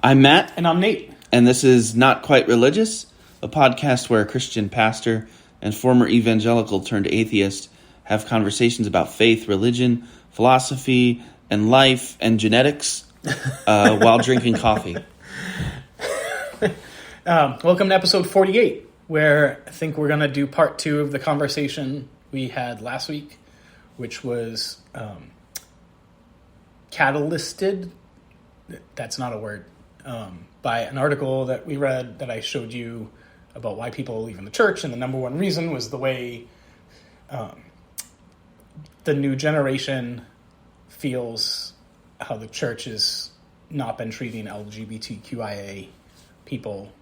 I'm Matt. And I'm Nate. And this is Not Quite Religious, a podcast where a Christian pastor and former evangelical turned atheist have conversations about faith, religion, philosophy, and life and genetics while drinking coffee. Welcome to episode 48, where I think we're going to do part 2 of the conversation we had last week, which was catalysted. That's not a word. By an article that we read that I showed you about why people leave in the church, and the number one reason was the way the new generation feels how the church has not been treating LGBTQIA people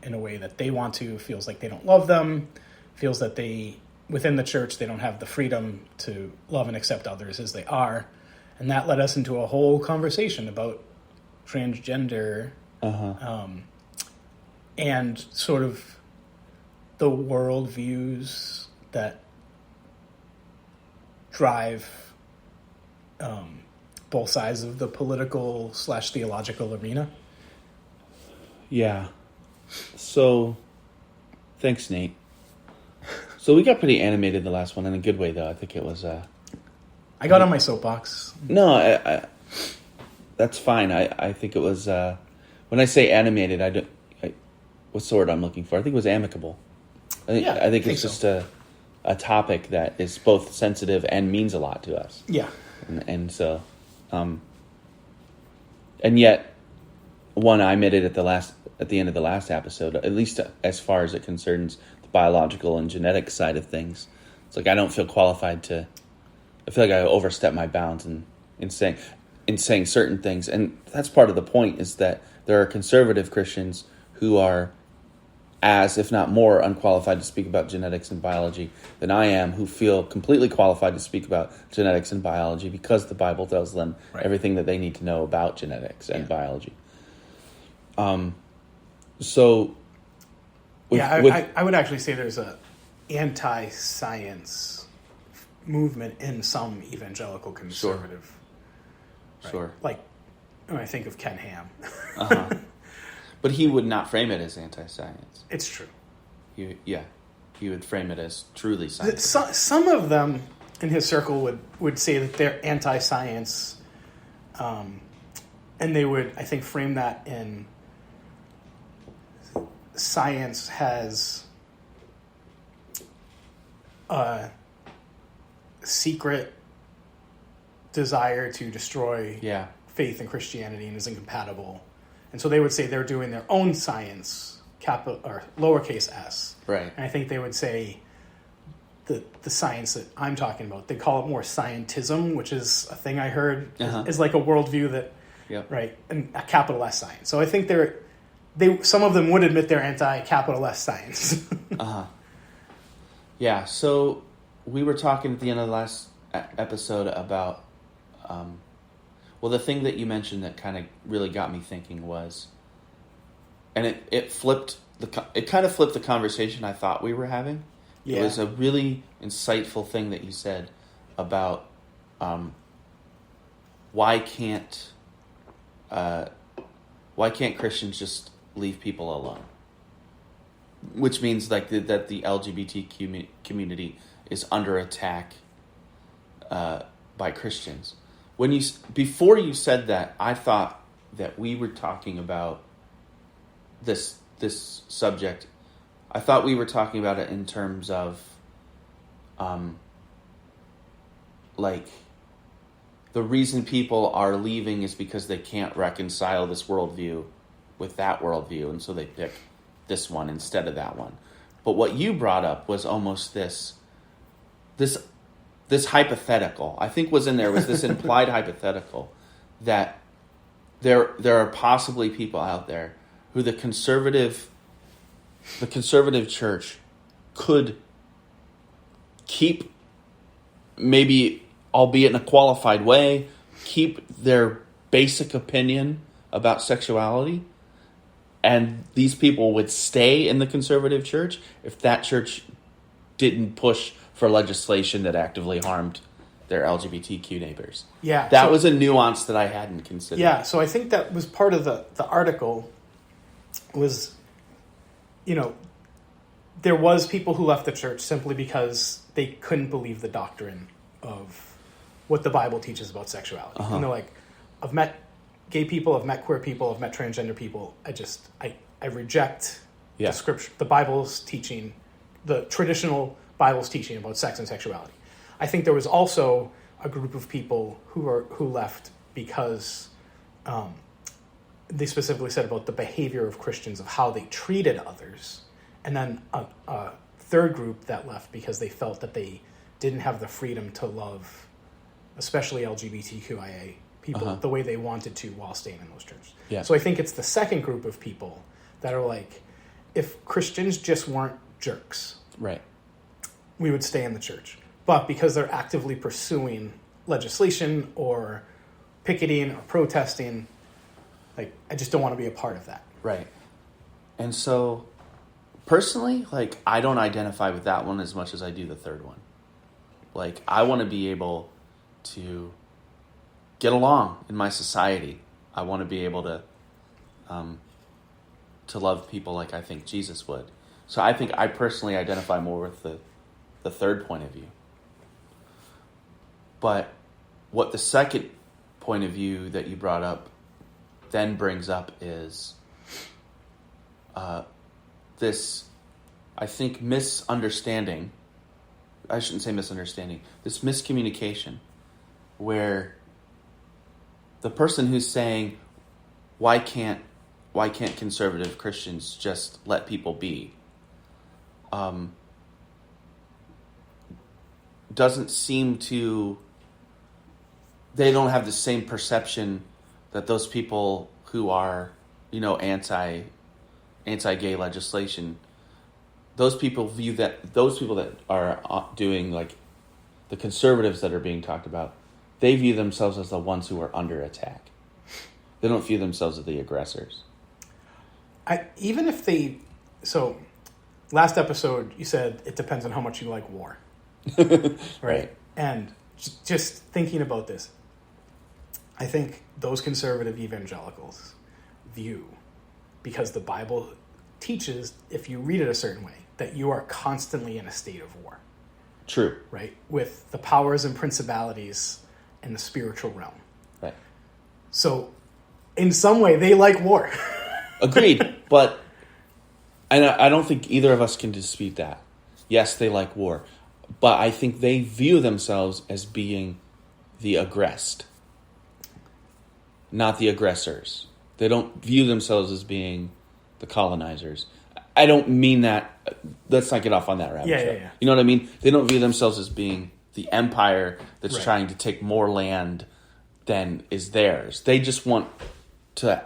in a way that they want to, feels like they don't love them, feels that within the church, they don't have the freedom to love and accept others as they are. And that led us into a whole conversation about transgender and sort of the worldviews that drive both sides of the political/theological arena. Yeah. So, thanks, Nate. So we got pretty animated the last one in a good way, though. I think it was... I got on my soapbox. No, I that's fine. I think it was... when I say animated, what's the word I'm looking for? I think it was amicable. I think it's just a topic that is both sensitive and means a lot to us. Yeah. And so... and yet, one, I admitted at the end of the last episode, at least as far as it concerns the biological and genetic side of things, it's like I don't feel qualified to... I feel like I overstep my bounds in saying certain things. And that's part of the point, is that there are conservative Christians who are as, if not more, unqualified to speak about genetics and biology than I am, who feel completely qualified to speak about genetics and biology because the Bible tells them everything that they need to know about genetics and biology. I would actually say there's a anti-science movement in some evangelical conservative. Sure. Like, when I think of Ken Ham. But he would not frame it as anti-science. It's true. He would frame it as truly science. Some of them in his circle would say that they're anti-science, and they would, I think, frame that in science has a secret desire to destroy faith in Christianity and is incompatible. And so they would say they're doing their own science, capital or lowercase s. Right. And I think they would say the science that I'm talking about, they call it more scientism, which is a thing I heard is like a worldview that, right, and a capital S science. So I think some of them would admit they're anti-capital S science. Yeah, so we were talking at the end of the last episode about... the thing that you mentioned that kind of really got me thinking was, and it kind of flipped the conversation I thought we were having. Yeah. It was a really insightful thing that you said about why can't Christians just leave people alone? Which means like that the LGBT community is under attack by Christians. Before you said that, I thought that we were talking about this subject. I thought we were talking about it in terms of, like, the reason people are leaving is because they can't reconcile this worldview with that worldview, and so they pick this one instead of that one. But what you brought up was almost this hypothetical, I think was in there, was this implied hypothetical that there are possibly people out there who the conservative church could keep, maybe albeit in a qualified way, keep their basic opinion about sexuality, and these people would stay in the conservative church if that church didn't push for legislation that actively harmed their LGBTQ neighbors. Yeah. That was a nuance that I hadn't considered. Yeah, so I think that was part of the article was, there was people who left the church simply because they couldn't believe the doctrine of what the Bible teaches about sexuality. Uh-huh. And they're like, I've met gay people, I've met queer people, I've met transgender people. I reject the scripture, the Bible's teaching, the traditional Bible's teaching about sex and sexuality. I think there was also a group of people who left because they specifically said about the behavior of Christians, of how they treated others. And then a third group that left because they felt that they didn't have the freedom to love, especially LGBTQIA people, the way they wanted to while staying in those churches. Yeah. So I think it's the second group of people that are like, if Christians just weren't jerks, right, we would stay in the church. But because they're actively pursuing legislation or picketing or protesting, like, I just don't want to be a part of that. right. And so, personally, like, I don't identify with that one as much as I do the third one. Like, I want to be able to get along in my society. I want to be able to love people like I think Jesus would. So I think I personally identify more with the third point of view. But what the second point of view that you brought up then brings up is this, I think, misunderstanding. I shouldn't say misunderstanding. This miscommunication where the person who's saying, why can't conservative Christians just let people be? Doesn't seem to... They don't have the same perception that those people who are, anti-gay legislation, those people view that, those people that are doing, like, the conservatives that are being talked about, they view themselves as the ones who are under attack. They don't view themselves as the aggressors. So, last episode, you said it depends on how much you like war. Right? And just thinking about this, I think those conservative evangelicals view, because the Bible teaches, if you read it a certain way, that you are constantly in a state of war. True. Right? With the powers and principalities in the spiritual realm. Right. So, in some way, they like war. Agreed. But I don't think either of us can dispute that. Yes, they like war. But I think they view themselves as being the aggressed, not the aggressors. They don't view themselves as being the colonizers. I don't mean that. Let's not get off on that rabbit trail. Yeah. You know what I mean? They don't view themselves as being the empire that's trying to take more land than is theirs. They just want to...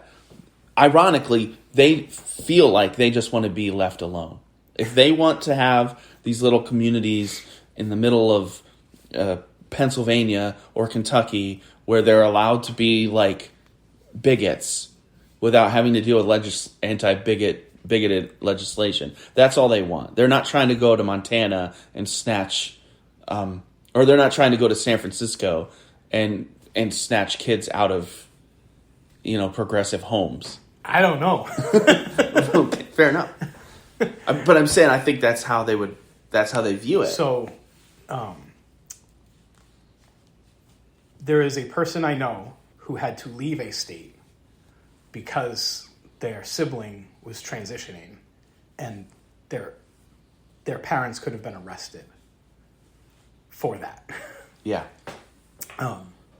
Ironically, they feel like they just want to be left alone. If they want to have these little communities in the middle of Pennsylvania or Kentucky where they're allowed to be like bigots without having to deal with bigoted legislation, that's all they want. They're not trying to go to Montana and snatch, or they're not trying to go to San Francisco and snatch kids out of, progressive homes. I don't know. Okay, fair enough. But I'm saying I think that's how they view it. So, there is a person I know who had to leave a state because their sibling was transitioning and their parents could have been arrested for that. Yeah.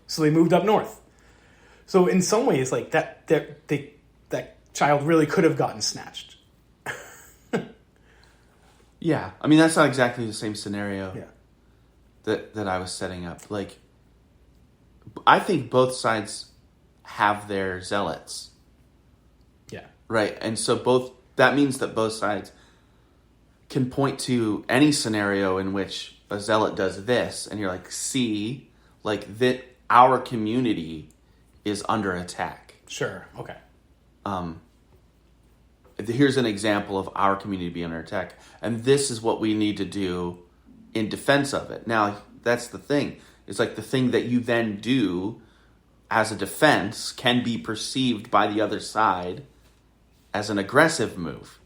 So they moved up north. So in some ways, like that child really could have gotten snatched. Yeah. I mean, that's not exactly the same scenario Yeah. that I was setting up. Like, I think both sides have their zealots. Yeah. Right. And so that means that both sides can point to any scenario in which a zealot does this, and you're like, see, like that our community is under attack. Sure. Okay. Here's an example of our community being under attack, and this is what we need to do in defense of it. Now, that's the thing. It's like the thing that you then do as a defense can be perceived by the other side as an aggressive move.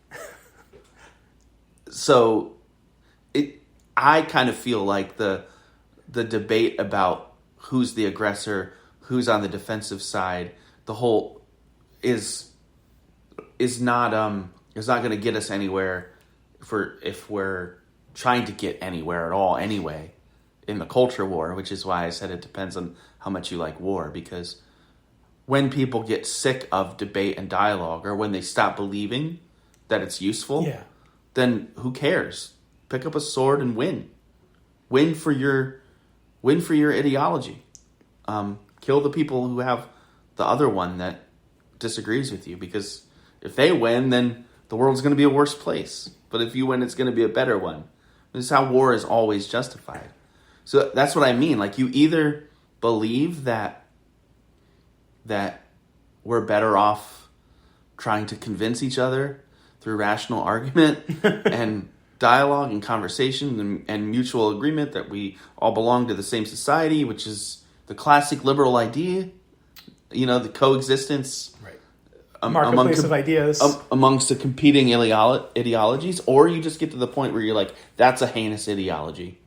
So I kind of feel like the debate about who's the aggressor, who's on the defensive side, the whole is not going to get us anywhere if we're trying to get anywhere at all anyway in the culture war, which is why I said it depends on how much you like war, because when people get sick of debate and dialogue, or when they stop believing that it's useful, then who cares? Pick up a sword and win. Win for your ideology. Kill the people who have the other one that disagrees with you, because if they win, then the world's going to be a worse place. But if you win, it's going to be a better one. This is how war is always justified. So that's what I mean. Like, you either believe that we're better off trying to convince each other through rational argument and dialogue and conversation and mutual agreement that we all belong to the same society, which is the classic liberal idea, the coexistence, marketplace of ideas amongst the competing ideologies, or you just get to the point where you're like, that's a heinous ideology.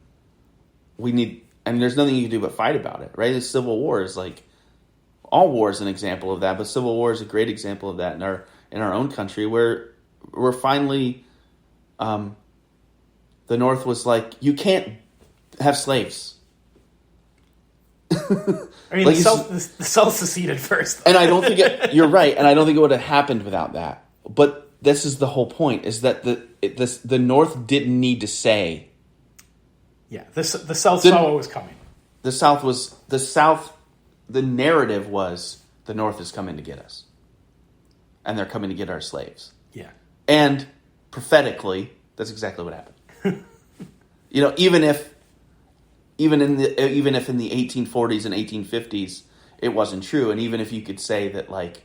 And there's nothing you can do but fight about it, right? The Civil War is like, all war is an example of that, but Civil War is a great example of that in our own country, where we're finally, the North was like, you can't have slaves. I mean, like, the South seceded first. And I don't think you're right, and I don't think it would have happened without that. But this is the whole point, is that the North didn't need to say. Yeah, the South saw what was coming. The narrative was the North is coming to get us. And they're coming to get our slaves. Yeah. And prophetically, that's exactly what happened. Even if in the 1840s and 1850s it wasn't true, and even if you could say that, like,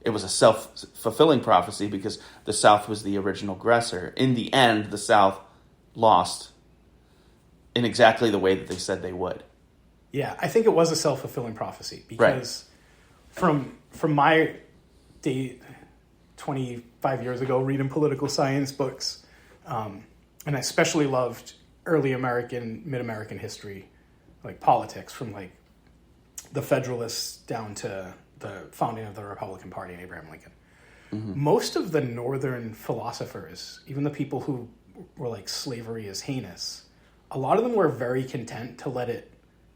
it was a self-fulfilling prophecy because the South was the original aggressor, in the end the South lost in exactly the way that they said they would. Yeah, I think it was a self-fulfilling prophecy, because from my day 25 years ago reading political science books, and I especially loved early mid-American history, like politics, from like the Federalists down to the founding of the Republican Party and Abraham Lincoln. Mm-hmm. Most of the Northern philosophers, even the people who were like, slavery is heinous, a lot of them were very content to let it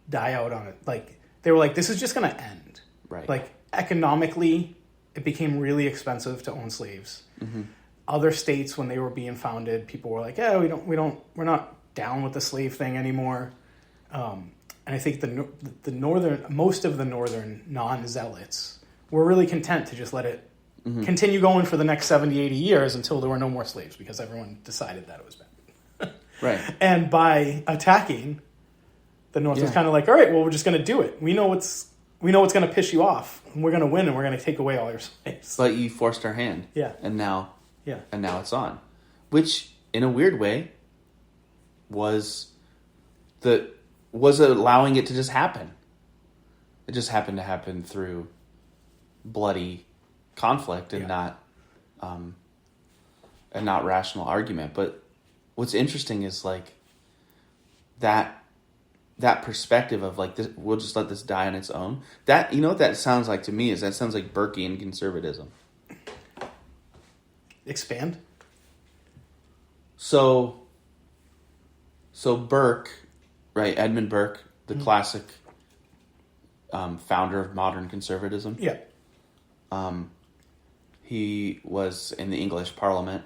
die out on it. Like, they were like, this is just going to end. Right. Like, economically, it became really expensive to own slaves. Mm-hmm. Other states, when they were being founded, people were like, yeah, we're not down with the slave thing anymore. And I think most of the northern non-zealots were really content to just let it continue going for the next 70, 80 years until there were no more slaves, because everyone decided that it was bad. Right. And by attacking, the North was kind of like, all right, well, we're just going to do it. We know what's going to piss you off, and we're going to win, and we're going to take away all your slaves. But you forced our hand. Yeah. And now it's on. Which, in a weird way, was allowing it to just happen. It just happened to happen through bloody conflict and not rational argument. But what's interesting is, like, that perspective of, like, this, we'll just let this die on its own. That, what that sounds like to me is, that sounds like Burkean conservatism. Expand. So Burke, right? Edmund Burke, the classic founder of modern conservatism. Yeah. He was in the English Parliament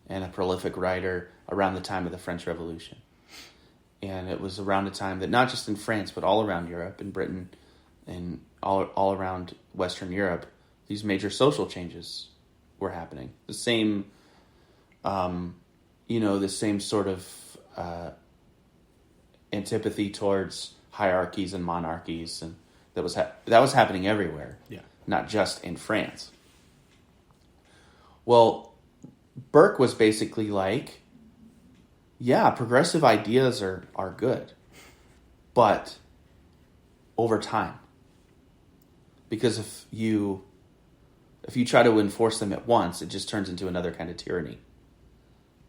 and a prolific writer around the time of the French Revolution. And it was around a time that, not just in France, but all around Europe, in Britain, and all around Western Europe, these major social changes were happening. The same, the same sort of antipathy towards hierarchies and monarchies, and that was happening everywhere. Yeah. Not just in France. Well, Burke was basically like, yeah, progressive ideas are good, but over time. Because if you try to enforce them at once, it just turns into another kind of tyranny.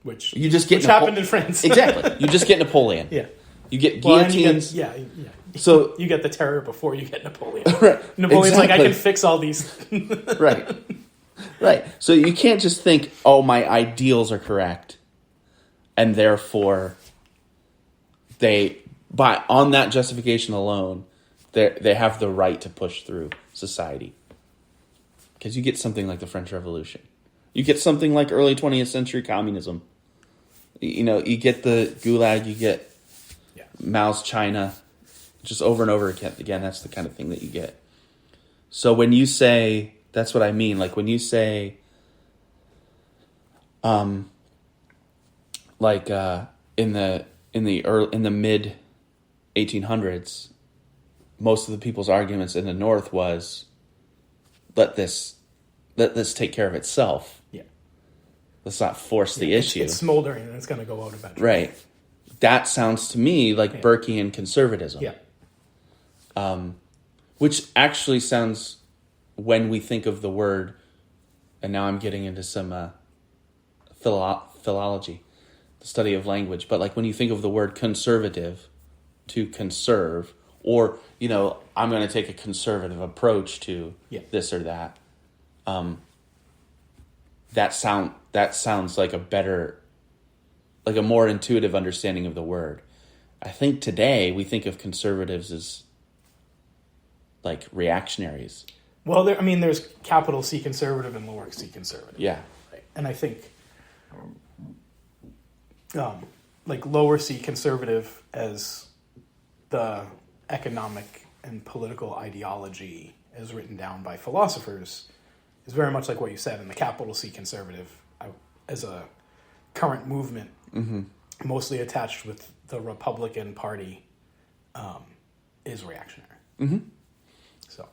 Which happened in France. Exactly. You just get Napoleon. Yeah. You get guillotines. Yeah. So you get the terror before you get Napoleon. Right. Napoleon's like, I can fix all these. Right. Right. So you can't just think, oh, my ideals are correct, and therefore on that justification alone, they have the right to push through society. Because you get something like the French Revolution. You get something like early 20th century communism. You get the Gulag, you get Mao's China, just over and over again. That's the kind of thing that you get. So when you say, that's what I mean. Like when you say, in the mid 1800s, most of the people's arguments in the North was, let this take care of itself. Yeah. Let's not force the issue. It's smoldering and it's going to go out eventually. Right. That sounds to me like Burkean conservatism. Yeah. Which actually sounds, when we think of the word, and now I'm getting into some philology, the study of language, but like when you think of the word conservative, to conserve, or, I'm going to take a conservative approach to this or that, that sounds like a more intuitive understanding of the word. I think today we think of conservatives as like reactionaries. Well, there's capital C conservative and lower C conservative. Yeah. Right? And I think like lower C conservative as the economic and political ideology as written down by philosophers is very much like what you said, and the capital C conservative as a current movement, mostly attached with the Republican Party, is reactionary. Mm-hmm. So,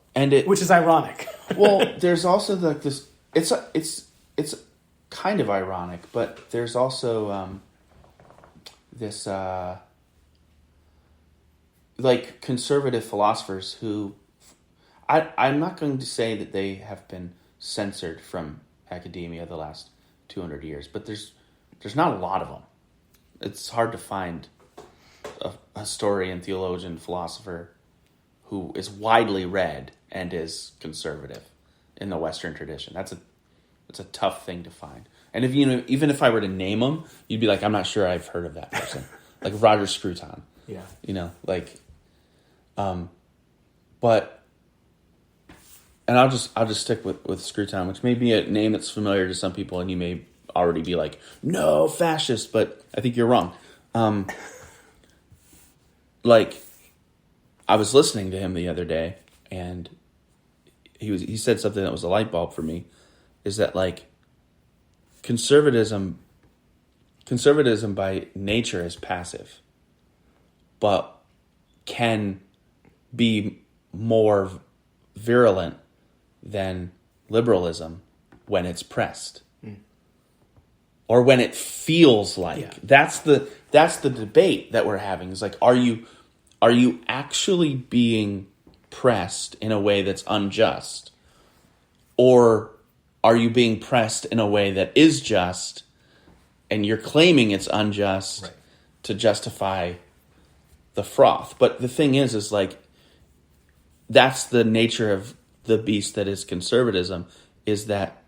which is ironic. Well, there's also like this. It's kind of ironic, but there's also this like conservative philosophers who I'm not going to say that they have been censored from academia the last 200 years, but there's not a lot of them. It's hard to find a historian, theologian, philosopher who is widely read and is conservative in the Western tradition. That's a tough thing to find. And even if I were to name them, you'd be like, I'm not sure I've heard of that person. Like Roger Scruton. Yeah. But. And I'll just stick with Scruton, which may be a name that's familiar to some people, and you may already be like, no, fascist, but I think you're wrong. I was listening to him the other day, and he said something that was a light bulb for me, is that like conservatism by nature is passive, but can be more virulent than liberalism when it's pressed, or when it feels like that's the debate that we're having. Is like, are you actually being pressed in a way that's unjust, or are you being pressed in a way that is just, and you're claiming it's unjust to justify the froth? But the thing is like, that's the nature of the beast that is conservatism, is that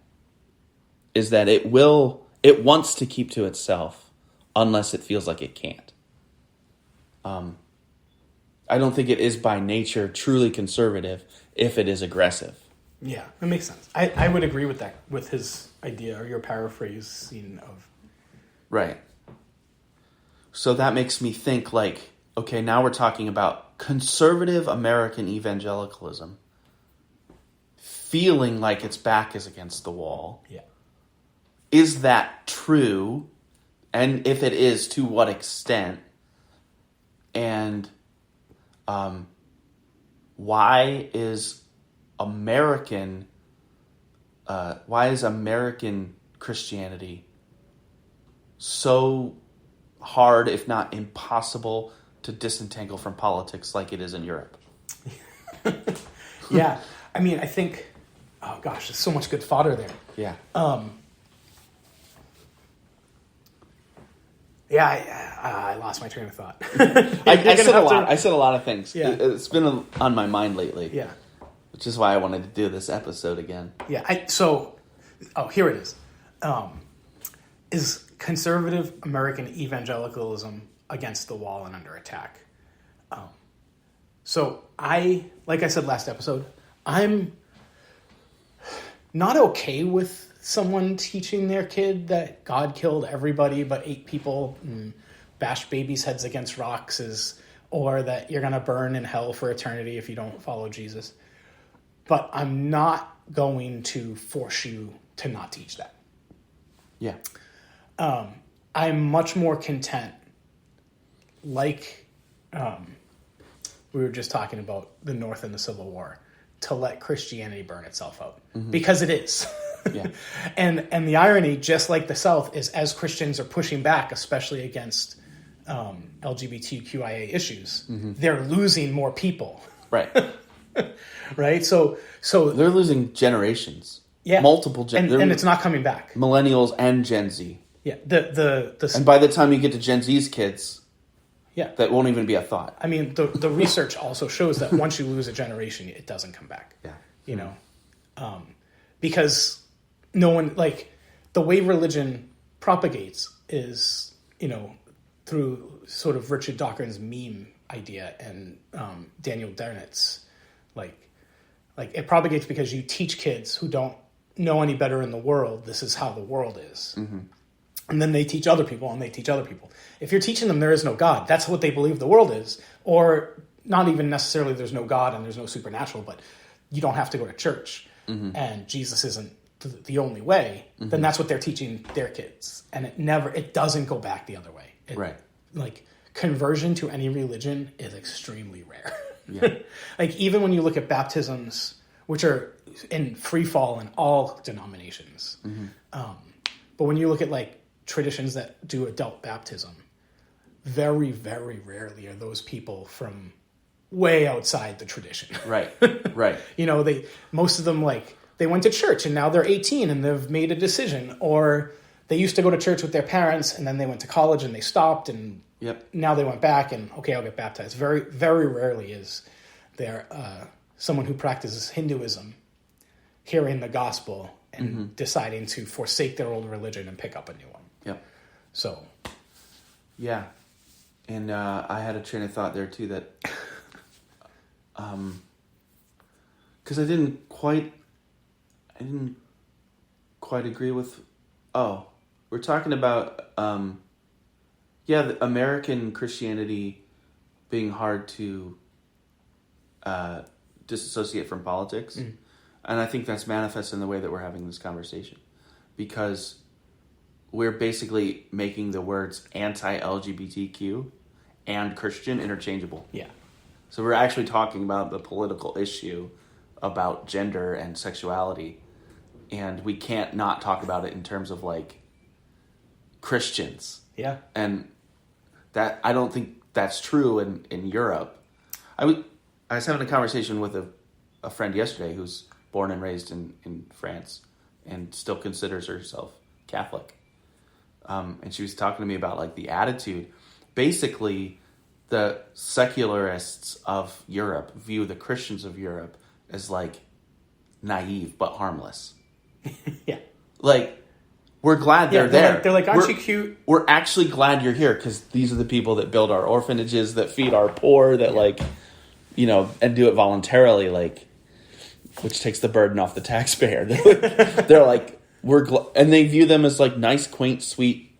it wants to keep to itself unless it feels like it can't. I don't think it is by nature truly conservative if it is aggressive. Yeah, that makes sense. I would agree with that, with his idea, or your paraphrasing of... Right. So that makes me think like, okay, now we're talking about conservative American evangelicalism feeling like its back is against the wall. Yeah. Is that true? And if it is, to what extent? And why is American Christianity so hard, if not impossible, to disentangle from politics like it is in Europe? Yeah. I mean, I think, oh gosh, there's so much good fodder there. Yeah. I lost my train of thought. I said a lot. I said a lot of things. Yeah. It's been on my mind lately. Yeah. Which is why I wanted to do this episode again. Yeah. Here it is. Is conservative American evangelicalism against the wall and under attack? Like I said last episode, I'm not okay with someone teaching their kid that God killed everybody but 8 people and bashed babies' heads against rocks, or that you're going to burn in hell for eternity if you don't follow Jesus. But I'm not going to force you to not teach that. Yeah. I'm much more content, like we were just talking about the North and the Civil War, to let Christianity burn itself out. Mm-hmm. Because it is. Yeah. And the irony, just like the South, is as Christians are pushing back, especially against LGBTQIA issues, they're losing more people. Right. Right? So they're losing generations. Yeah. Multiple and it's not coming back. Millennials and Gen Z. Yeah. And by the time you get to Gen Z's kids, yeah, that won't even be a thought. I mean, the research also shows that once you lose a generation, it doesn't come back. Yeah. You know, because no one, like, the way religion propagates is, through sort of Richard Dawkins' meme idea and Daniel Dernett's, like it propagates because you teach kids who don't know any better in the world, this is how the world is. Mm-hmm. And then they teach other people, and they teach other people. If you're teaching them there is no God, that's what they believe the world is, or not even necessarily there's no God and there's no supernatural, but you don't have to go to church, and Jesus isn't the only way, then that's what they're teaching their kids. And it doesn't go back the other way. Right. Like, conversion to any religion is extremely rare. Yeah. Like, even when you look at baptisms, which are in free fall in all denominations, but when you look at, like, traditions that do adult baptism, very, very rarely are those people from way outside the tradition. Right. Right. Most of them, like, they went to church and now they're 18 and they've made a decision, or they used to go to church with their parents and then they went to college and they stopped, and now they went back and, okay, I'll get baptized. Very, very rarely is there someone who practices Hinduism hearing the gospel and deciding to forsake their old religion and pick up a new one. Yep. So. Yeah. And I had a train of thought there too that, because I didn't quite agree with, we're talking about, the American Christianity being hard to disassociate from politics. Mm. And I think that's manifest in the way that we're having this conversation, because we're basically making the words anti-LGBTQ and Christian interchangeable. Yeah. So we're actually talking about the political issue about gender and sexuality, and we can't not talk about it in terms of, like, Christians. Yeah. And that, I don't think that's true in Europe. I was having a conversation with a friend yesterday who's born and raised in France and still considers herself Catholic. And she was talking to me about, like, the attitude. Basically, the secularists of Europe view the Christians of Europe as, like, naive but harmless. Yeah. Like, we're glad they're there. They're like, aren't you cute? We're actually glad you're here because these are the people that build our orphanages, that feed our poor, that, like, and do it voluntarily, like, which takes the burden off the taxpayer. They're like, and they view them as, like, nice, quaint, sweet,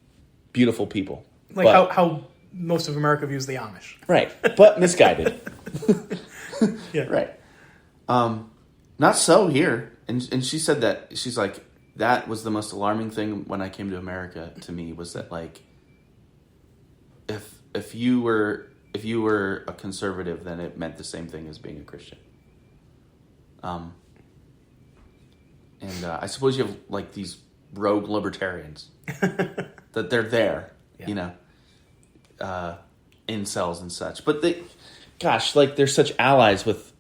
beautiful people. Like, how most of America views the Amish. Right. But misguided. Yeah. Right. Not so here. And she said that, she's like, that was the most alarming thing when I came to America to me, was that, like, if you were a conservative, then it meant the same thing as being a Christian. And I suppose you have, like, these rogue libertarians that they're there, incels and such. But gosh, like they're such allies with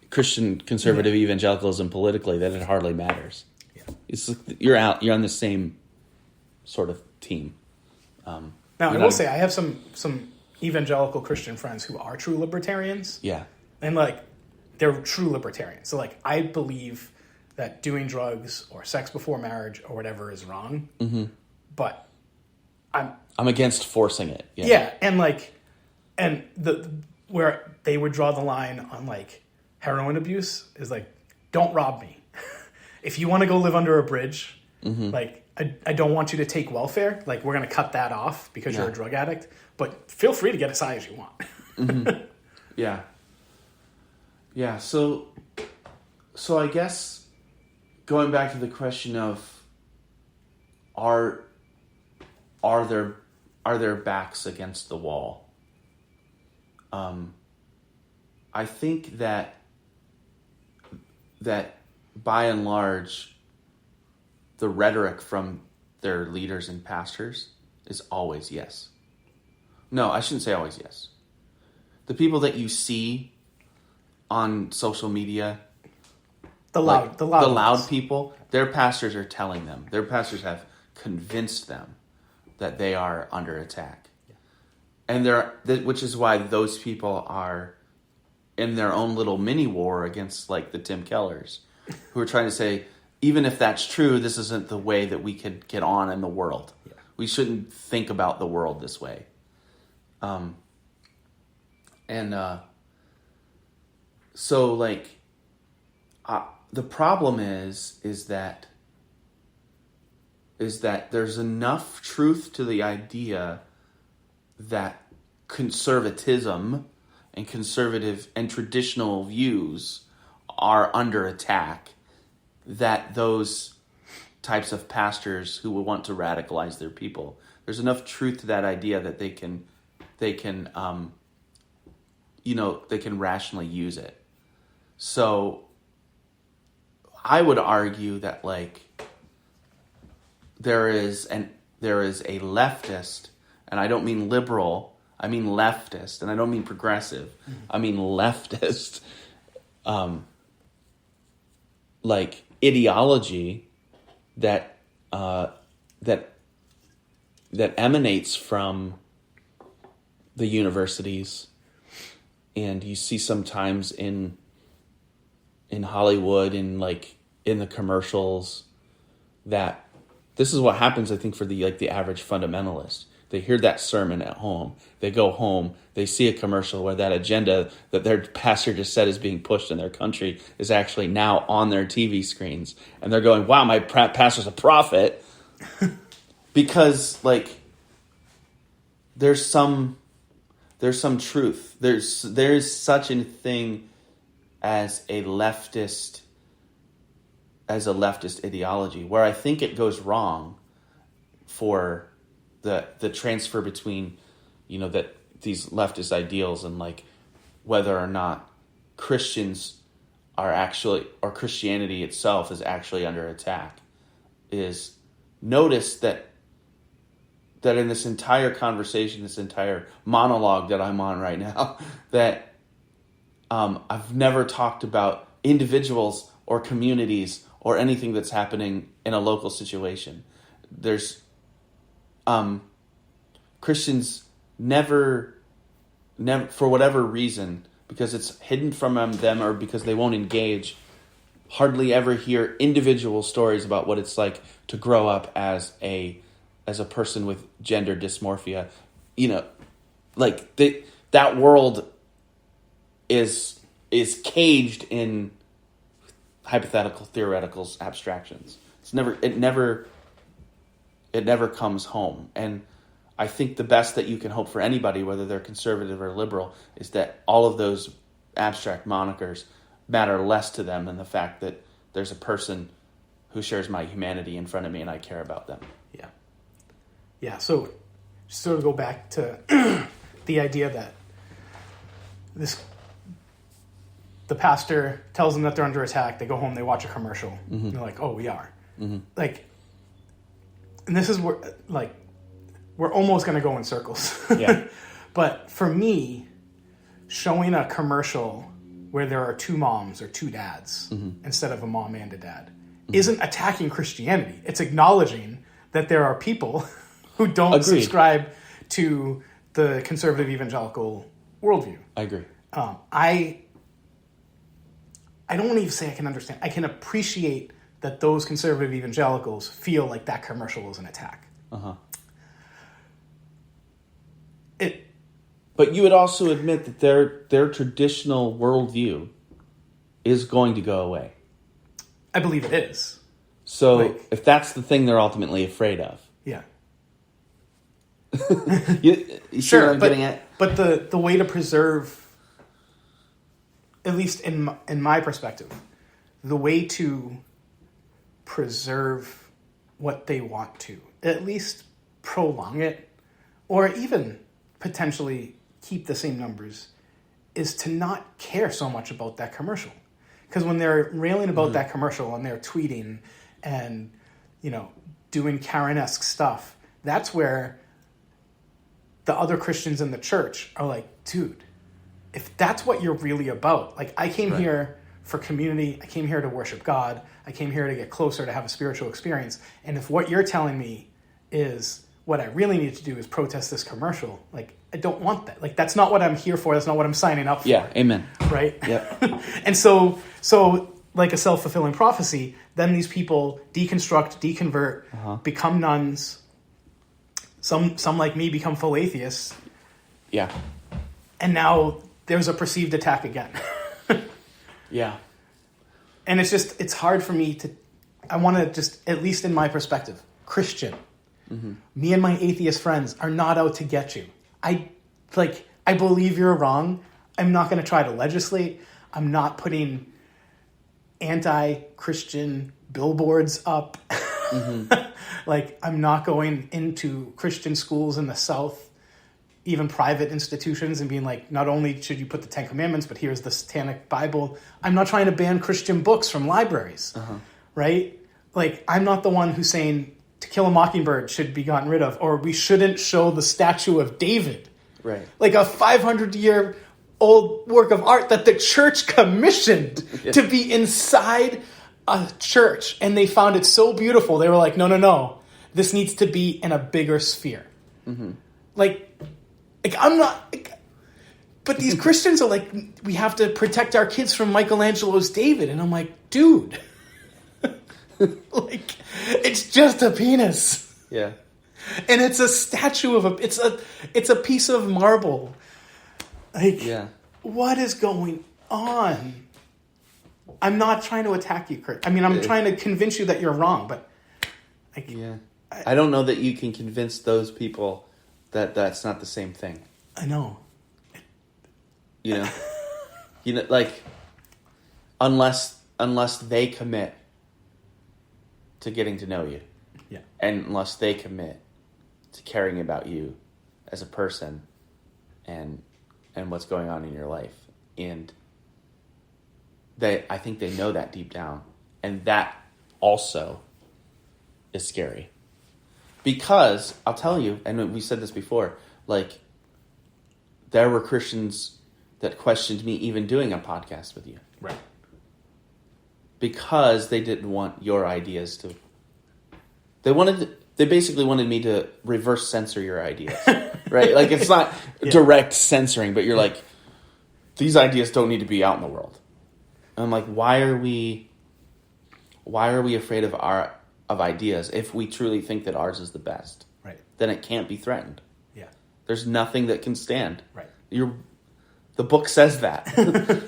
Christian conservative evangelicalism politically that it hardly matters. Yeah. It's like you're on the same sort of team. Now, I will say I have some evangelical Christian friends who are true libertarians. Yeah. And, like, they're true libertarians. So, like, I believe that doing drugs or sex before marriage or whatever is wrong. Mm-hmm. But I'm against forcing it. Yeah. Yeah, and, like, where they would draw the line on, like, heroin abuse is, like, don't rob me. If you want to go live under a bridge, like, I don't want you to take welfare. Like, we're going to cut that off because you're a drug addict. But feel free to get as high as you want. Yeah. Yeah, so I guess going back to the question of are there backs against the wall? I think that by and large the rhetoric from their leaders and pastors is always yes. No, I shouldn't say always yes. The people that you see on social media, the loud people, their pastors are telling them, their pastors have convinced them that they are under attack. And which is why those people are in their own little mini war against, like, the Tim Kellers, who are trying to say, even if that's true, this isn't the way that we can get on in the world. Yeah. We shouldn't think about the world this way. So, like, the problem is that there's enough truth to the idea that conservatism and conservative and traditional views are under attack, that those types of pastors who will want to radicalize their people, there's enough truth to that idea that they can rationally use it. So I would argue that, like, there is a leftist, and I don't mean liberal, I mean leftist, and I don't mean progressive, I mean leftist, like, ideology that emanates from the universities, and you see sometimes in Hollywood, in the commercials, that this is what happens, I think, for the average fundamentalist. They hear that sermon at home. They go home. They see a commercial where that agenda that their pastor just said is being pushed in their country is actually now on their TV screens. And they're going, wow, my pastor's a prophet. Because, like, there's some truth. There's such a thing as a leftist ideology, where I think it goes wrong for the transfer between, that these leftist ideals and, like, whether or not Christians are actually, or Christianity itself is actually under attack, is notice that in this entire conversation, this entire monologue that I'm on right now, that I've never talked about individuals or communities or anything that's happening in a local situation. There's Christians never, for whatever reason, because it's hidden from them or because they won't engage, hardly ever hear individual stories about what it's like to grow up as a person with gender dysmorphia. Like that world is caged in hypothetical, theoretical abstractions. It never comes home. And I think the best that you can hope for anybody, whether they're conservative or liberal, is that all of those abstract monikers matter less to them than the fact that there's a person who shares my humanity in front of me and I care about them. Yeah. Yeah, so just sort of go back to the idea that the pastor tells them that they're under attack, they go home, they watch a commercial, and they're like, oh, we are. Mm-hmm. Like, and this is where, like, we're almost going to go in circles. Yeah. But for me, showing a commercial where there are two moms or two dads instead of a mom and a dad isn't attacking Christianity. It's acknowledging that there are people who don't subscribe to the conservative evangelical worldview. I agree. I don't even say I can understand. I can appreciate that those conservative evangelicals feel like that commercial is an attack. But you would also admit that their traditional worldview is going to go away. I believe it is. So if that's the thing they're ultimately afraid of. Yeah. you see what I'm getting at? But the way to preserve, at least in my perspective, the way to preserve what they want to, at least prolong it, or even potentially keep the same numbers, is to not care so much about that commercial. Because when they're railing about that commercial and they're tweeting and, doing Karen-esque stuff, that's where the other Christians in the church are like, dude, if that's what you're really about, like, I came here for community, I came here to worship God, I came here to get closer, to have a spiritual experience, and if what you're telling me is what I really need to do is protest this commercial, like, I don't want that. Like, that's not what I'm here for, that's not what I'm signing up for. Yeah, amen. Right? Yep. And so like a self-fulfilling prophecy, then these people deconstruct, deconvert, become nuns. Some like me become full atheists. Yeah. And now there's a perceived attack again. Yeah. And it's hard for me I want to just, at least in my perspective, Christian, me and my atheist friends are not out to get you. I believe you're wrong. I'm not going to try to legislate. I'm not putting anti-Christian billboards up. Like, I'm not going into Christian schools in the South, even private institutions, and being like, not only should you put the Ten Commandments, but here's the Satanic Bible. I'm not trying to ban Christian books from libraries, right? Like, I'm not the one who's saying To Kill a Mockingbird should be gotten rid of, or we shouldn't show the statue of David. Right. Like a 500-year-old work of art that the church commissioned to be inside a church. And they found it so beautiful. They were like, no. This needs to be in a bigger sphere. Like I'm not... But these Christians are like, we have to protect our kids from Michelangelo's David. And I'm like, dude... like, it's just a penis. Yeah. And it's a statue of it's a piece of marble. Like, what is going on? I'm not trying to attack you, Kurt. I mean, I'm trying to convince you that you're wrong, but I don't know that you can convince those people that that's not the same thing. I know. Like, unless they commit to getting to know you. Yeah. And unless they commit to caring about you as a person and what's going on in your life. And I think they know that deep down. And that also is scary. Because, I'll tell you, and we said this before, like, there were Christians that questioned me even doing a podcast with you. Right. Because they didn't want your ideas to... They basically wanted me to reverse censor your ideas, right? Like, it's not direct censoring, but you're like, these ideas don't need to be out in the world. And I'm like, why are we afraid of ideas if we truly think that ours is the best? Right. Then it can't be threatened. Yeah. There's nothing that can stand. Right. The book says that.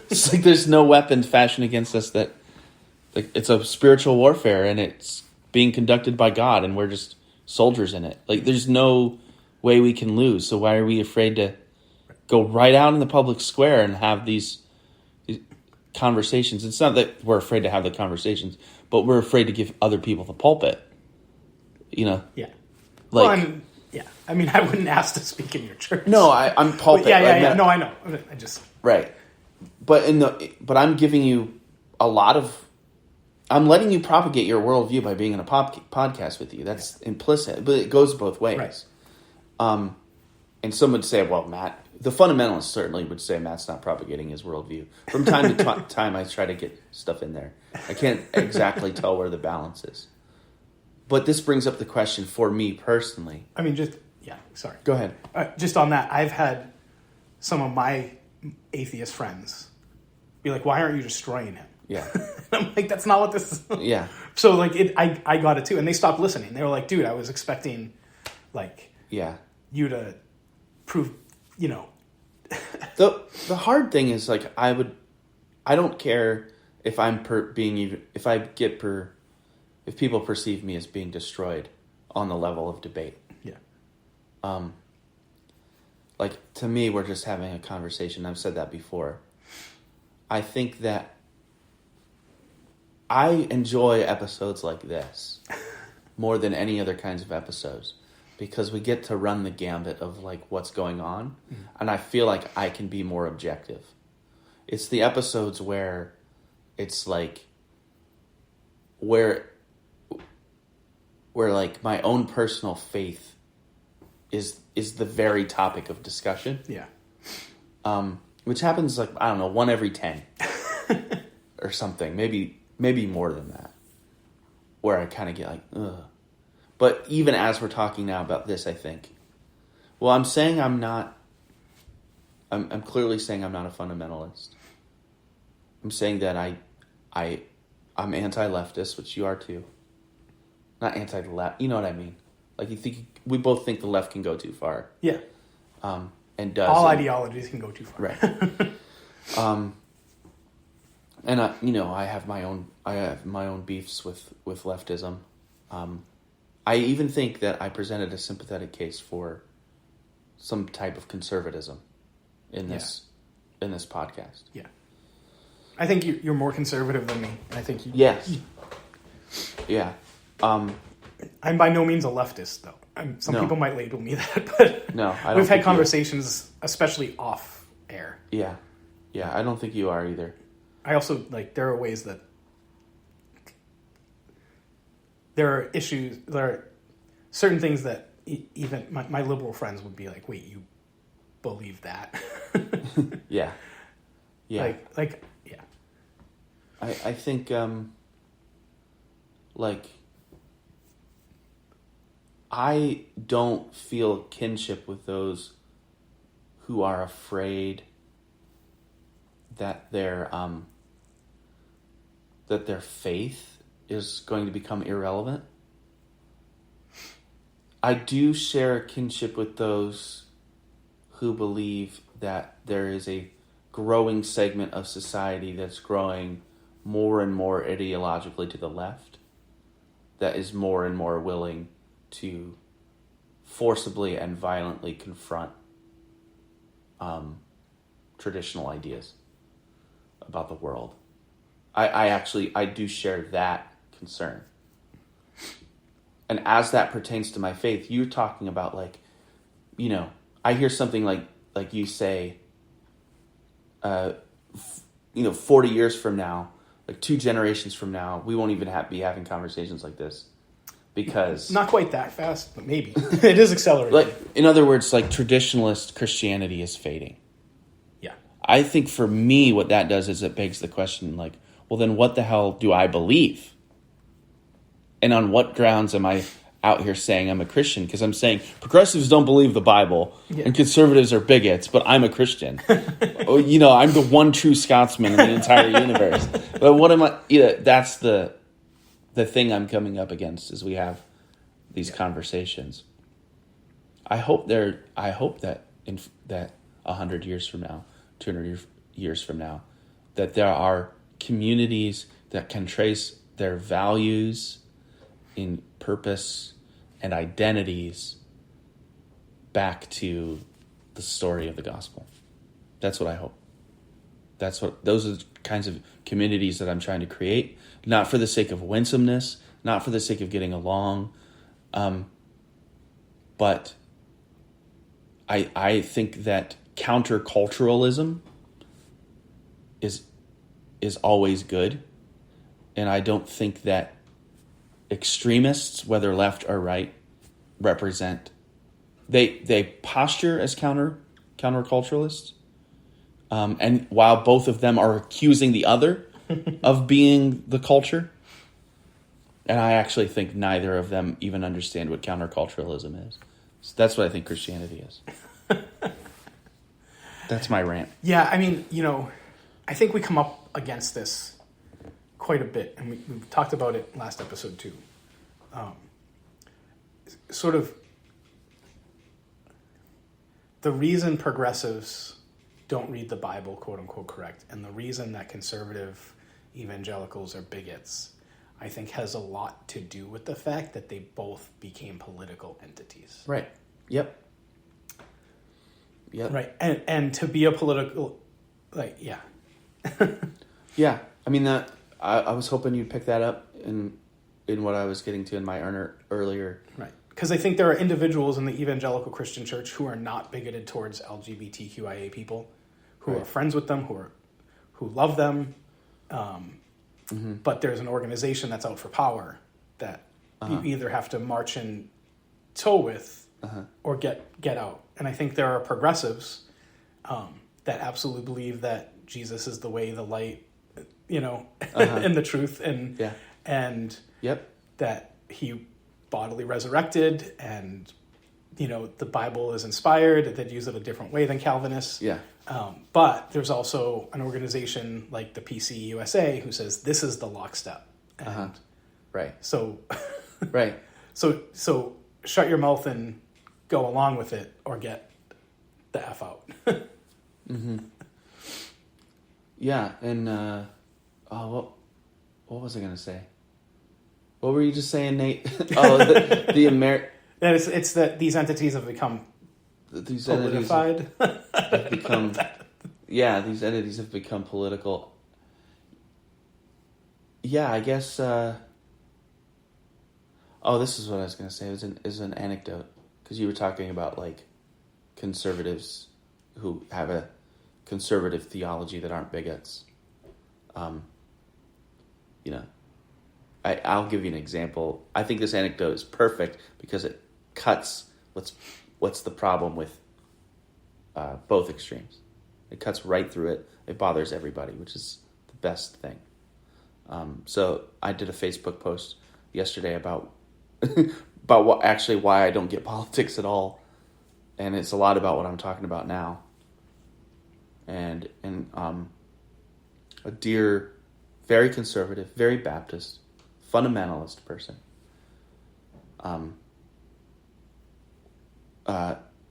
It's like there's no weapon fashioned against us that... Like, it's a spiritual warfare, and it's being conducted by God, and we're just soldiers in it. Like, there's no way we can lose. So why are we afraid to go right out in the public square and have these conversations? It's not that we're afraid to have the conversations, but we're afraid to give other people the pulpit. Yeah. Like, I mean, I wouldn't ask to speak in your church. No, I'm pulpit. Yeah. No, I know. I just... Right. But I'm giving you a lot of... I'm letting you propagate your worldview by being in a podcast with you. That's implicit, but it goes both ways. Right. And some would say, well, Matt, the fundamentalists certainly would say Matt's not propagating his worldview. From time to time, I try to get stuff in there. I can't exactly tell where the balance is. But this brings up the question for me personally. I mean, sorry. Go ahead. Just on that, I've had some of my atheist friends be like, why aren't you destroying him? Yeah. I'm like, that's not what this is. Yeah. So, like, I got it too. And they stopped listening. They were like, dude, I was expecting, like, you to prove, you know. The hard thing is, like, I don't care if I'm if people perceive me as being destroyed on the level of debate. Yeah. Like, to me, we're just having a conversation. I've said that before. I think that I enjoy episodes like this more than any other kinds of episodes because we get to run the gambit of, like, what's going on. Mm-hmm. And I feel like I can be more objective. It's the episodes where it's like, where like my own personal faith is the very topic of discussion. Yeah. Which happens, like, I don't know, 1 every 10 or something. Maybe more than that. Where I kind of get like, ugh. But even as we're talking now about this, I think, well, I'm saying I'm clearly saying I'm not a fundamentalist. I'm saying that I'm anti-leftist, which you are too. Not anti-left, you know what I mean? Like, we both think the left can go too far. Yeah. And does. All ideologies can go too far. Right. And I have my own beefs with leftism. I even think that I presented a sympathetic case for some type of conservatism in this podcast. Yeah. I think you're more conservative than me. I think you. Yes. Yeah. I'm by no means a leftist, though. Some people might label me that, but no, I don't we've had conversations, especially off air. Yeah. I don't think you are either. I also, like, there are ways that there are issues, there are certain things that even my liberal friends would be like, wait, you believe that? Yeah. Yeah. Like, yeah. I think, I don't feel kinship with those who are afraid that their faith is going to become irrelevant. I do share kinship with those who believe that there is a growing segment of society that's growing more and more ideologically to the left, that is more and more willing to forcibly and violently confront traditional ideas about the world. I do share that concern. And as that pertains to my faith, you're talking about, like, I hear something like you say, 40 years from now, like 2 generations from now, we won't even be having conversations like this. Because not quite that fast, but maybe it is accelerating. Like, in other words, like, traditionalist Christianity is fading. Yeah. I think for me, what that does is it begs the question, like, well, then what the hell do I believe? And on what grounds am I out here saying I'm a Christian? Because I'm saying progressives don't believe the Bible and conservatives are bigots, but I'm a Christian. I'm the one true Scotsman in the entire universe. But what am I? That's the thing I'm coming up against as we have these conversations. I hope that 100 years from now, 200 years from now, that there are communities that can trace their values in purpose and identities back to the story of the gospel. That's what I hope. Those are the kinds of communities that I'm trying to create, not for the sake of winsomeness, not for the sake of getting along, but I think that counterculturalism is always good, and I don't think that extremists, whether left or right, represent. They posture as counterculturalists. And while both of them are accusing the other of being the culture, and I actually think neither of them even understand what counterculturalism is. So that's what I think Christianity is. That's my rant. Yeah, I mean, I think we come up against this quite a bit, and we've talked about it last episode too. Sort of the reason progressives don't read the Bible, quote unquote, correct, and the reason that conservative evangelicals are bigots, I think has a lot to do with the fact that they both became political entities. Right. Yep. Right. And to be a political, yeah. Yeah. I mean, I was hoping you'd pick that up in what I was getting to in my earlier. Right. Because I think there are individuals in the evangelical Christian church who are not bigoted towards LGBTQIA people, who are friends with them, who love them. But there's an organization that's out for power that you either have to march in tow with or get out. And I think there are progressives that absolutely believe that Jesus is the way, the light, and the truth, and that he bodily resurrected, and the Bible is inspired. They'd use it a different way than Calvinists. Yeah. But there's also an organization like the PC USA who says this is the lockstep. And right. So, right. So shut your mouth and go along with it, or get the F out. Yeah, and what was I going to say? What were you just saying, Nate? And it's that these entities have become politified. Have become, these entities have become political. Yeah, I guess. This is what I was going to say. It was an anecdote, because you were talking about conservatives who have a conservative theology that aren't bigots. I'll give you an example. I think this anecdote is perfect because it cuts what's the problem with both extremes. It cuts right through it. It bothers everybody, which is the best thing. So I did a Facebook post yesterday about why I don't get politics at all, and it's a lot about what I'm talking about now. And a dear, very conservative, very Baptist, fundamentalist person,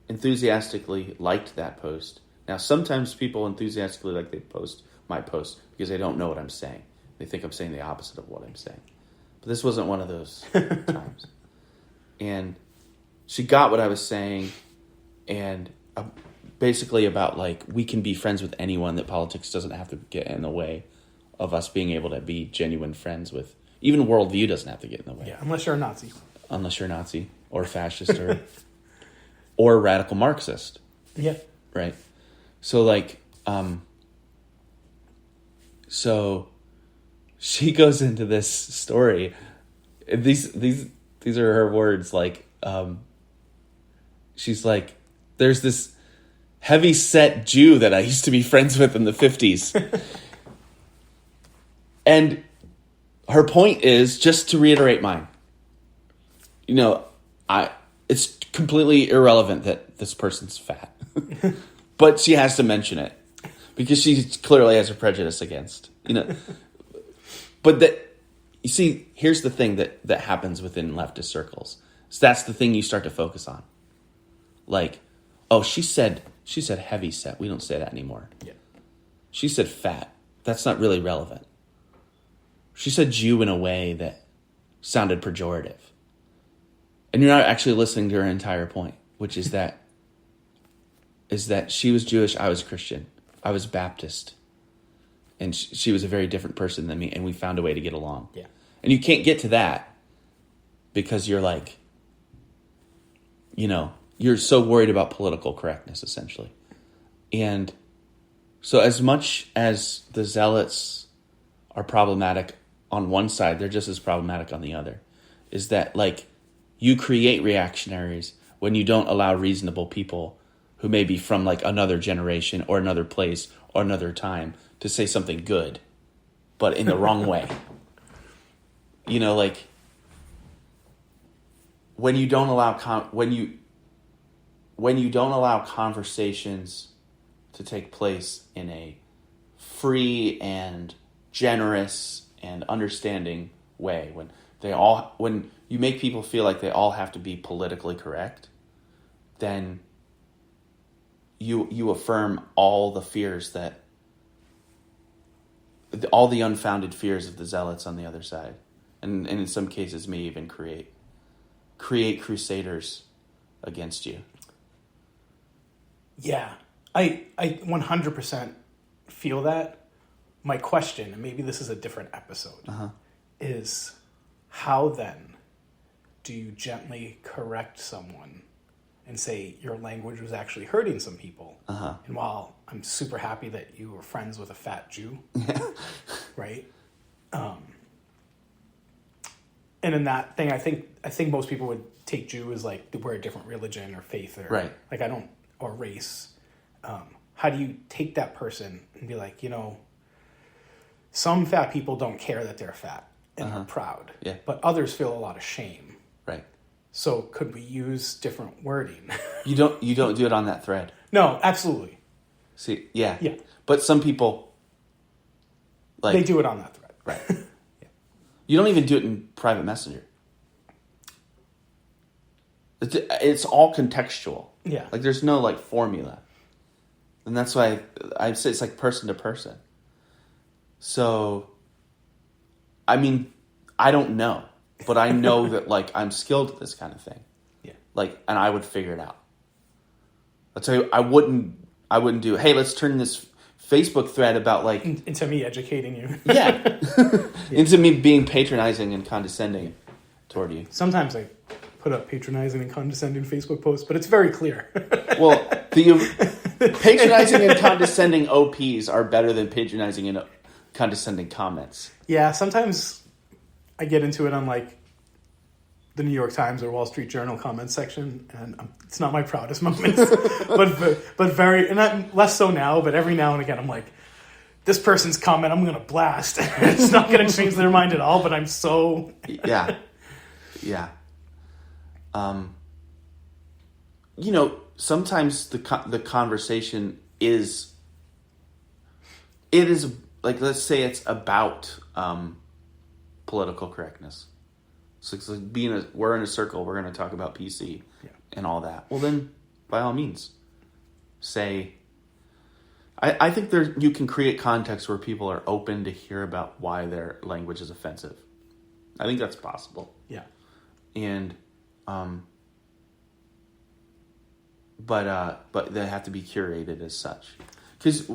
enthusiastically liked that post. Now, sometimes people enthusiastically like my post because they don't know what I'm saying. They think I'm saying the opposite of what I'm saying. But this wasn't one of those times. And she got what I was saying, and basically about we can be friends with anyone, that politics doesn't have to get in the way of us being able to be genuine friends with. Even worldview doesn't have to get in the way. Yeah, unless you're a Nazi. Unless you're a Nazi or fascist or radical Marxist. Yeah. Right. So so she goes into this story. These are her words. She's like, there's this heavy set Jew that I used to be friends with in the 50s. And her point is, just to reiterate mine, it's completely irrelevant that this person's fat. But she has to mention it because she clearly has a prejudice against, But you see, here's the thing that happens within leftist circles. So that's the thing you start to focus on. She said heavy set. We don't say that anymore. Yeah. She said fat. That's not really relevant. She said Jew in a way that sounded pejorative. And you're not actually listening to her entire point, which is that she was Jewish, I was Christian. I was Baptist. And she was a very different person than me, and we found a way to get along. Yeah. And you can't get to that because you're you're so worried about political correctness, essentially. And so as much as the zealots are problematic on one side, they're just as problematic on the other. Is that you create reactionaries when you don't allow reasonable people who may be from like another generation or another place or another time to say something good, but in the wrong way. You know, like when you don't allow when you don't allow conversations to take place in a free and generous and understanding way, when you make people feel like they all have to be politically correct, then you affirm all the fears that all the unfounded fears of the zealots on the other side, and in some cases may even create crusaders against you. Yeah, I 100% feel that. My question, and maybe this is a different episode, is how then do you gently correct someone and say your language was actually hurting some people? And while I'm super happy that you were friends with a fat Jew, right? And in that thing, I think most people would take Jew as like we're a different religion or faith or right. like or race. How do you take that person and be like, some fat people don't care that they're fat and are proud, but others feel a lot of shame. Right. So could we use different wording? You don't do it on that thread. No, absolutely. See, yeah. Yeah. But some people they do it on that thread. Right. You don't even do it in private messenger. It's all contextual. Yeah. Like there's no like formula. And that's why I'd say it's like person to person. So, I mean, I don't know, but I know that like I'm skilled at this kind of thing. Yeah. Like, and I would figure it out. I'll tell you, I wouldn't do, hey, let's turn this Facebook thread about like... Into me educating you. Yeah. Into me being patronizing and condescending toward you. Sometimes I put up patronizing and condescending Facebook posts, but it's very clear. Well, the patronizing and condescending OPs are better than patronizing and condescending comments. Yeah, sometimes I get into it on like the New York Times or Wall Street Journal comments section, and it's not my proudest moments, but very, and less so now, but every now and again I'm like, this person's comment I'm going to blast. It's not going to change their mind at all, but I'm so... Yeah. Yeah. Sometimes the conversation is... It is, like, let's say it's about political correctness. So it's like we're in a circle, we're going to talk about PC and all that. Well, then, by all means, say... I think you can create context where people are open to hear about why their language is offensive. I think that's possible. Yeah. And, but they have to be curated as such. Because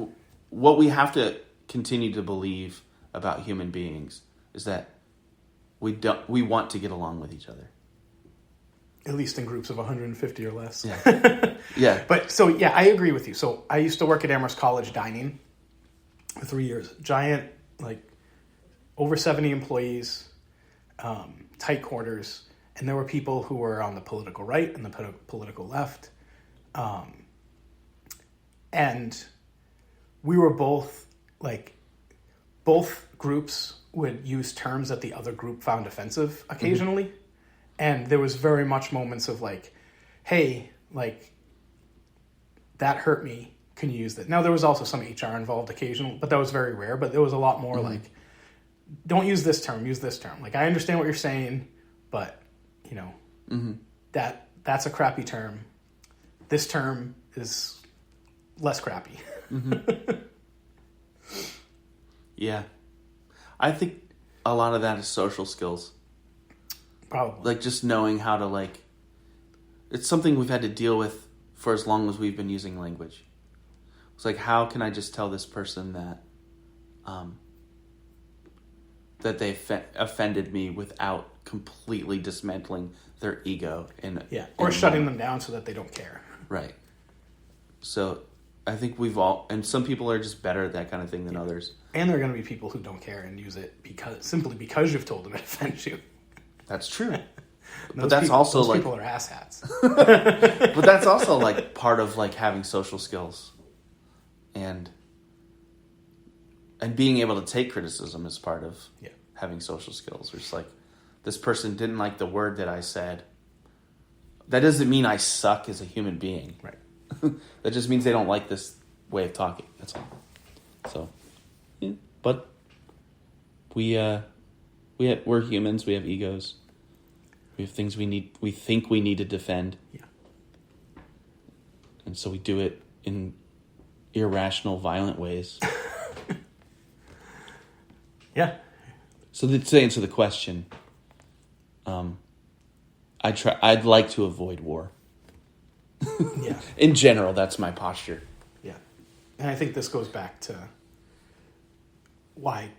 what we have to continue to believe about human beings is that we want to get along with each other. At least in groups of 150 or less. Yeah. Yeah. But so, yeah, I agree with you. So I used to work at Amherst College dining for 3 years. Giant, like, over 70 employees, tight quarters. And there were people who were on the political right and the political left. And we were both groups would use terms that the other group found offensive occasionally. Mm-hmm. And there was very much moments of like, hey, like, that hurt me. Can you use that? Now, there was also some HR involved occasionally, but that was very rare. But there was a lot more like, don't use this term, use this term. Like, I understand what you're saying, but, that's a crappy term. This term is less crappy. Mm-hmm. Yeah. I think a lot of that is social skills. Probably. Like, just knowing how to, like... It's something we've had to deal with for as long as we've been using language. It's like, how can I just tell this person that that they offended me without completely dismantling their ego? Or shutting them down so that they don't care. Right. So, I think we've all... And some people are just better at that kind of thing than others. And there are going to be people who don't care and use it simply because you've told them it offends you. That's true. But that's also those like people are asshats. but that's also like part of like having social skills, and being able to take criticism is part of having social skills. It's like, this person didn't like the word that I said. That doesn't mean I suck as a human being. Right. That just means they don't like this way of talking. That's all. So, yeah. But we're humans. We have egos. We have things we think we need to defend. Yeah. And so we do it in irrational, violent ways. Yeah. So to answer the question, I'd like to avoid war. Yeah. In general, that's my posture. Yeah. And I think this goes back to why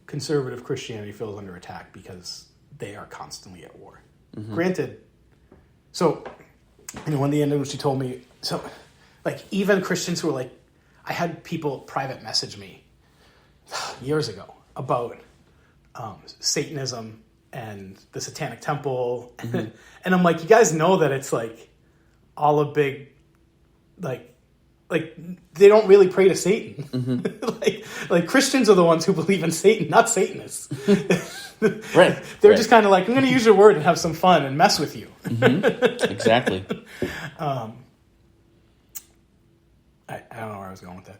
conservative Christianity feels under attack, because they are constantly at war. Mm-hmm. Granted, so, when the end of when she told me, so, like, even Christians who were like, I had people private message me years ago about Satanism and the Satanic Temple. Mm-hmm. And I'm like, you guys know that it's like all a big, like they don't really pray to Satan. Mm-hmm. like Christians are the ones who believe in Satan, not Satanists. Right. They're just kind of like, I'm going to use your word and have some fun and mess with you. Mm-hmm. Exactly. I don't know where I was going with that.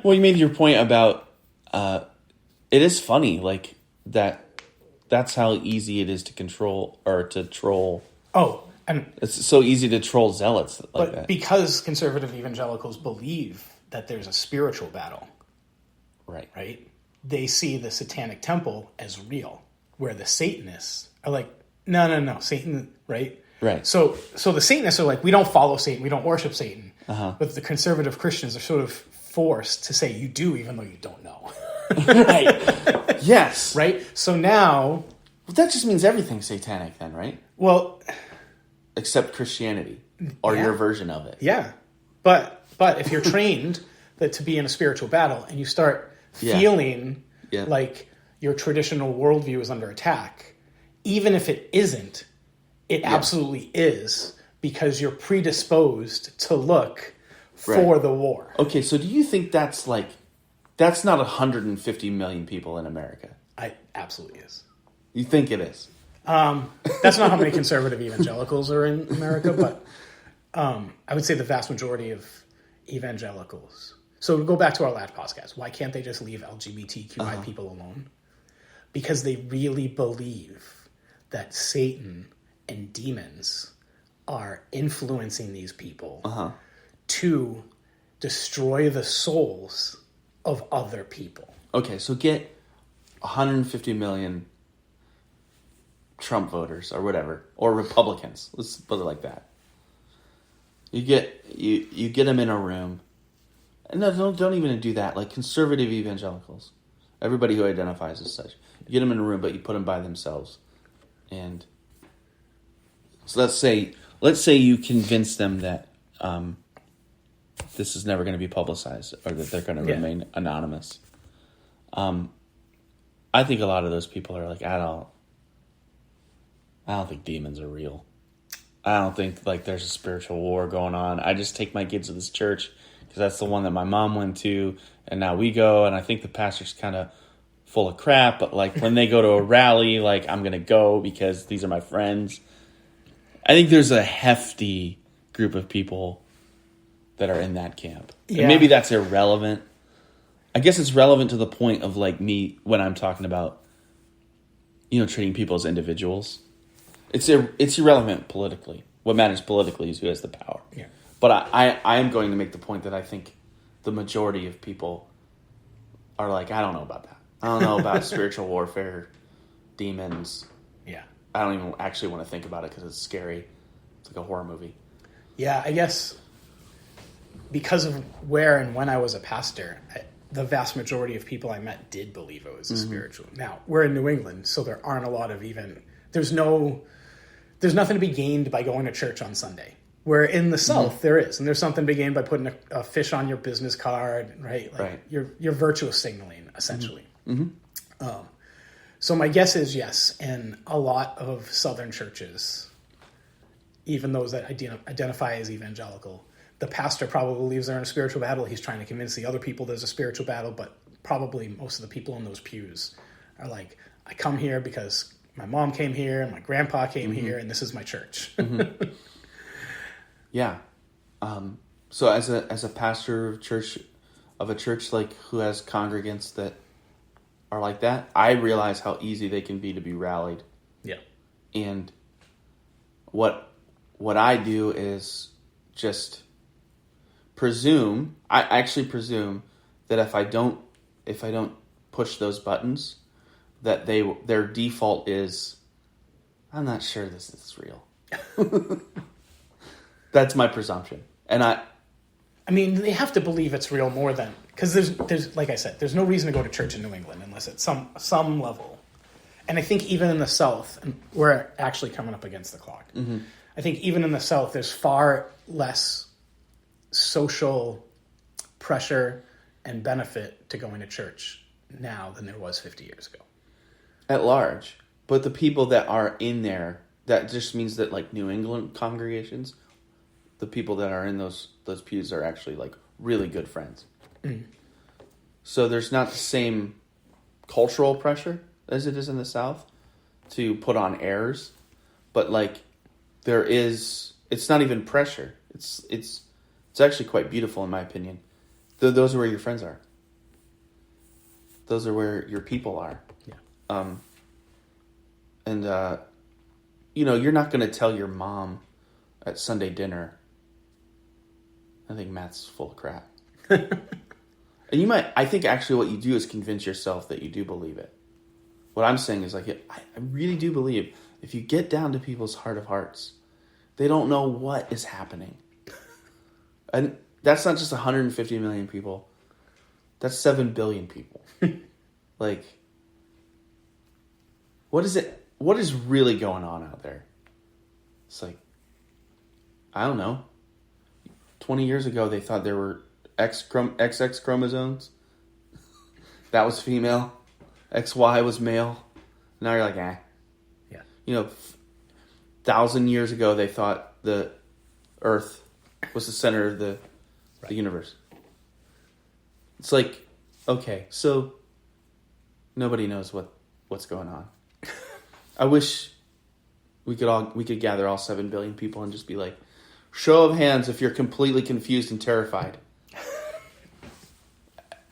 Well, you made your point about it is funny, like that's how easy it is to control or to troll. Oh, and it's so easy to troll zealots like but that. Because conservative evangelicals believe that there's a spiritual battle. Right? They see the Satanic Temple as real, where the Satanists are like, no, Satan, right? Right. So the Satanists are like, we don't follow Satan, we don't worship Satan. Uh-huh. But the conservative Christians are sort of forced to say you do, even though you don't know. Right. Yes. Right? So now... Well, that just means everything's satanic then, right? Well... Except Christianity. Or your version of it. Yeah. But if you're trained to be in a spiritual battle and you start feeling like your traditional worldview is under attack, even if it isn't, it absolutely is, because you're predisposed to look for the war. Okay, so do you think that's not 150 million people in America? It absolutely is. You think it is? That's not how many conservative evangelicals are in America, but I would say the vast majority of evangelicals. So go back to our last podcast. Why can't they just leave LGBTQI people alone? Because they really believe that Satan and demons are influencing these people to destroy the souls of other people. Okay, so get 150 million Trump voters or whatever, or Republicans. Let's put it like that. You get them in a room, and no, don't even do that. Like conservative evangelicals, everybody who identifies as such, you get them in a room, but you put them by themselves, and so let's say you convince them that this is never going to be publicized, or that they're going to remain anonymous. I think a lot of those people are like, I don't think demons are real. I don't think like there's a spiritual war going on. I just take my kids to this church because that's the one that my mom went to, and now we go, and I think the pastor's kind of full of crap, but like when they go to a rally, like I'm going to go because these are my friends. I think there's a hefty group of people that are in that camp. Yeah. And maybe that's irrelevant. I guess it's relevant to the point of like me when I'm talking about, treating people as individuals. It's irrelevant politically. What matters politically is who has the power. Yeah. But I am going to make the point that I think the majority of people are like, I don't know about that. I don't know about spiritual warfare, demons. Yeah. I don't even actually want to think about it because it's scary. It's like a horror movie. Yeah, I guess because of where and when I was a pastor, the vast majority of people I met did believe it was a spiritual. Now, we're in New England, so there aren't a lot of there's nothing to be gained by going to church on Sunday. Where in the South there is, and there's something to be gained by putting a fish on your business card, right? Like right. You're virtuous signaling, essentially. Mm-hmm. So my guess is yes, in a lot of Southern churches, even those that identify as evangelical, the pastor probably believes they're in a spiritual battle. He's trying to convince the other people there's a spiritual battle, but probably most of the people in those pews are like, I come here because my mom came here and my grandpa came here, and this is my church. Yeah. So as a pastor of a church like who has congregants that are like that, I realize how easy they can be to be rallied. Yeah. And what I do is just I actually presume that if I don't push those buttons, that their default is, I'm not sure this is real. That's my presumption. And I mean, they have to believe it's real more than, because there's like I said, there's no reason to go to church in New England unless at some level. And I think even in the South, and we're actually coming up against the clock. Mm-hmm. I think even in the South, there's far less social pressure and benefit to going to church now than there was 50 years ago. At large. But the people that are in there, that just means that like New England congregations, the people that are in those pews are actually like really good friends. Mm. So there's not the same cultural pressure as it is in the South to put on airs, but like there is, it's not even pressure. It's actually quite beautiful in my opinion. Those are where your friends are. Those are where your people are. Yeah. You're not going to tell your mom at Sunday dinner, I think Matt's full of crap. And I think actually what you do is convince yourself that you do believe it. What I'm saying is like, I really do believe if you get down to people's heart of hearts, they don't know what is happening. And that's not just 150 million people. That's 7 billion people. Like, what is really going on out there? It's like, I don't know. 20 years ago, they thought there were XX chromosomes. That was female. XY was male. Now you're like, eh. Yeah. 1,000 years ago, they thought the Earth was the center of the universe. It's like, okay, so nobody knows what's going on. I wish we could gather all 7 billion people and just be like, show of hands if you're completely confused and terrified.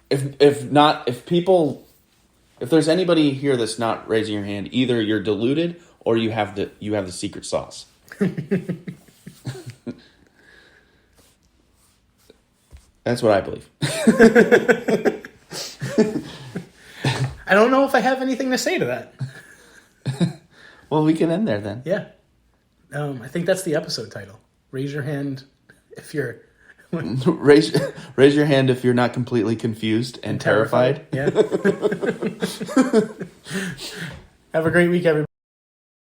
If there's anybody here that's not raising your hand, either you're deluded or you have the secret sauce. That's what I believe. I don't know if I have anything to say to that. Well, we can end there then. Yeah. I think that's the episode title. Raise your hand if you're... raise your hand if you're not completely confused and terrified. Yeah. Have a great week, everybody.